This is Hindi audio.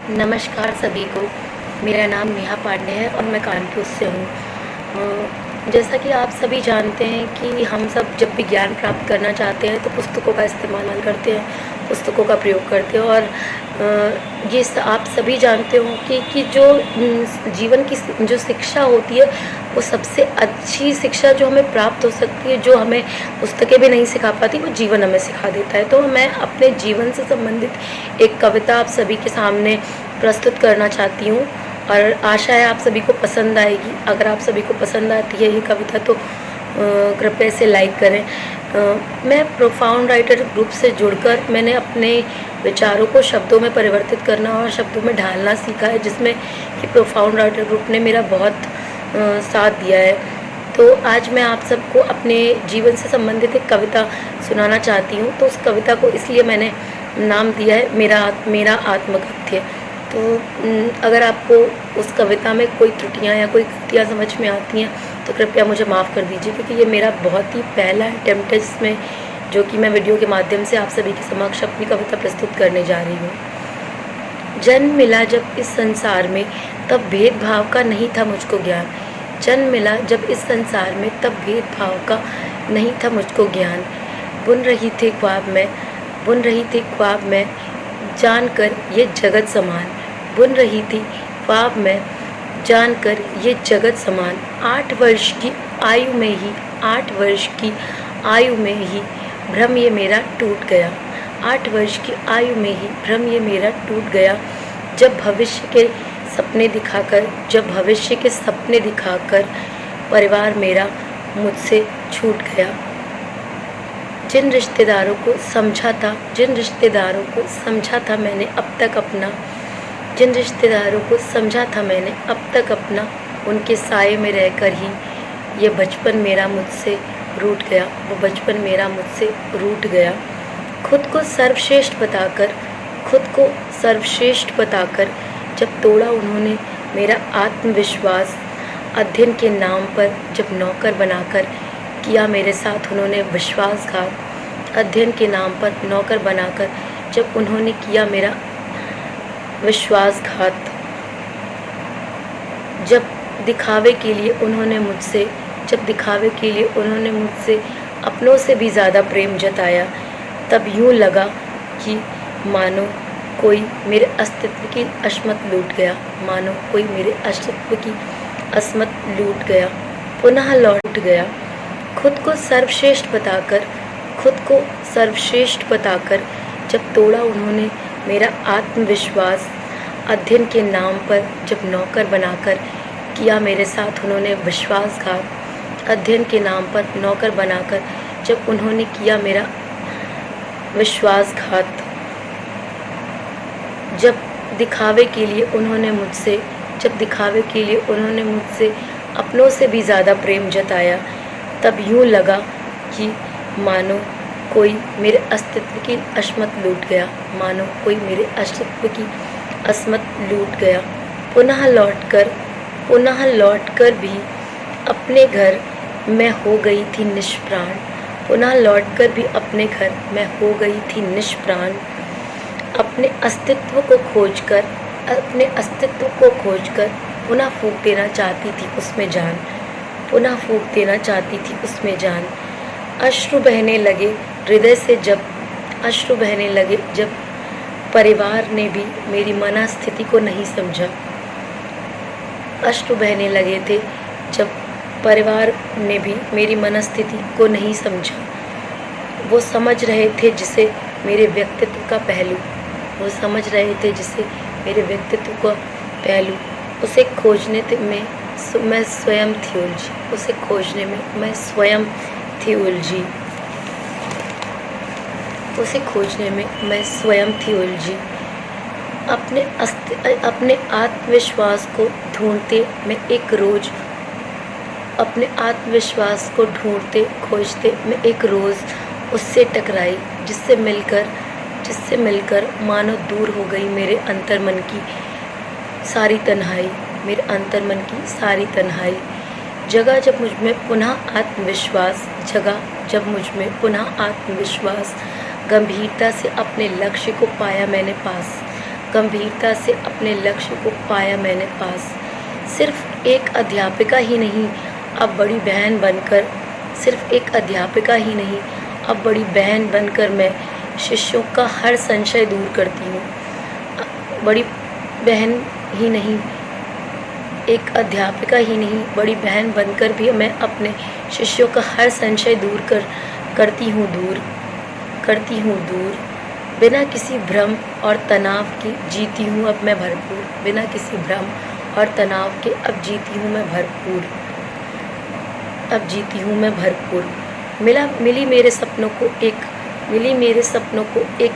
नमस्कार सभी को। मेरा नाम नेहा पांडे है और मैं कानपुर से हूँ। जैसा कि आप सभी जानते हैं कि हम सब जब भी ज्ञान प्राप्त करना चाहते हैं तो पुस्तकों का इस्तेमाल करते हैं, पुस्तकों का प्रयोग करते हैं। और आप सभी जानते हो कि जो जीवन की जो शिक्षा होती है वो सबसे अच्छी शिक्षा जो हमें प्राप्त हो सकती है, जो हमें पुस्तकें भी नहीं सिखा पाती, वो जीवन हमें सिखा देता है। तो मैं अपने जीवन से संबंधित एक कविता आप सभी के सामने प्रस्तुत करना चाहती हूँ और आशा है आप सभी को पसंद आएगी। अगर आप सभी को पसंद आती है ये कविता तो कृपया इसे लाइक करें। मैं प्रोफाउंड राइटर ग्रुप से जुड़कर मैंने अपने विचारों को शब्दों में परिवर्तित करना और शब्दों में ढालना सीखा है, जिसमें कि प्रोफाउंड राइटर ग्रुप ने मेरा बहुत साथ दिया है। तो आज मैं आप सबको अपने जीवन से संबंधित एक कविता सुनाना चाहती हूँ। तो उस कविता को इसलिए मैंने नाम दिया है मेरा आत्मकथ्य। तो अगर आपको उस कविता में कोई त्रुटियाँ या कोई गलतियाँ समझ में आती हैं तो कृपया मुझे माफ़ कर दीजिए, क्योंकि ये मेरा बहुत ही पहला अटेम्प्ट है जिसमें जो कि मैं वीडियो के माध्यम से आप सभी के समक्ष अपनी कविता प्रस्तुत करने जा रही हूँ। जन्म मिला जब इस संसार में तब भेदभाव का नहीं था मुझको ज्ञान। जन्म मिला जब इस संसार में तब भेदभाव का नहीं था मुझको ज्ञान। बुन रही थी ख्वाब में जानकर ये जगत समान। बुन रही थी ख्वाब में जानकर ये जगत समान। 8 वर्ष की आयु में ही भ्रम ये मेरा टूट गया। 8 वर्ष की आयु में ही भ्रम ये मेरा टूट गया। जब भविष्य के सपने दिखाकर परिवार मेरा मुझसे छूट गया। जिन रिश्तेदारों को समझा था मैंने अब तक अपना उनके साए में रहकर ही ये बचपन मेरा मुझसे रूठ गया। खुद को सर्वश्रेष्ठ बताकर जब तोड़ा उन्होंने मेरा आत्मविश्वास। अध्ययन के नाम पर जब नौकर बनाकर किया मेरे साथ उन्होंने विश्वासघात। अध्ययन के नाम पर नौकर बनाकर जब उन्होंने किया मेरा विश्वासघात। जब दिखावे के लिए मुझसे अपनों से भी ज़्यादा प्रेम जताया, तब यूँ लगा कि मानो कोई मेरे अस्तित्व की असमत लूट गया। पुनः लौट गया। खुद को सर्वश्रेष्ठ बताकर जब तोड़ा उन्होंने मेरा आत्मविश्वास। अध्ययन के नाम पर जब नौकर बनाकर किया मेरे साथ उन्होंने विश्वासघात। अध्ययन के नाम पर नौकर बनाकर जब उन्होंने किया मेरा विश्वासघात। जब दिखावे के लिए उन्होंने मुझसे अपनों से भी ज़्यादा प्रेम जताया, तब यूँ लगा कि मानो कोई मेरे अस्तित्व की असमत लूट गया। पुनः लौटकर भी अपने घर मैं हो गई थी निष्प्राण। अपने अस्तित्व को खोजकर पुनः फूंक देना चाहती थी उसमें जान। अश्रु बहने लगे हृदय से जब परिवार ने भी मेरी मनस्थिति को नहीं समझा। अश्रु बहने लगे थे जब परिवार ने भी मेरी मनस्थिति को नहीं समझा। वो समझ रहे थे जिसे मेरे व्यक्तित्व का पहलू। उसे खोजने में मैं स्वयं थी उलझी। अपने आत्मविश्वास को ढूंढते खोजते मैं एक रोज़ उससे टकराई, जिससे मिलकर मानो दूर हो गई मेरे अंतर्मन की सारी तन्हाई। जगह जब मुझ में पुनः आत्मविश्वास। गंभीरता से अपने लक्ष्य को पाया मैंने पास। गंभीरता से अपने लक्ष्य को पाया मैंने पास। सिर्फ एक अध्यापिका ही नहीं, अब बड़ी बहन बनकर सिर्फ एक अध्यापिका ही नहीं, अब बड़ी बहन बनकर मैं शिष्यों का हर संशय दूर करती हूँ। बड़ी बहन ही नहीं, एक अध्यापिका ही नहीं, बड़ी बहन बनकर भी मैं अपने शिष्यों का हर संशय करती हूँ दूर। बिना किसी भ्रम और तनाव की जीती हूँ अब मैं भरपूर। बिना किसी भ्रम और तनाव के अब जीती हूँ मैं भरपूर। मिली मेरे सपनों को एक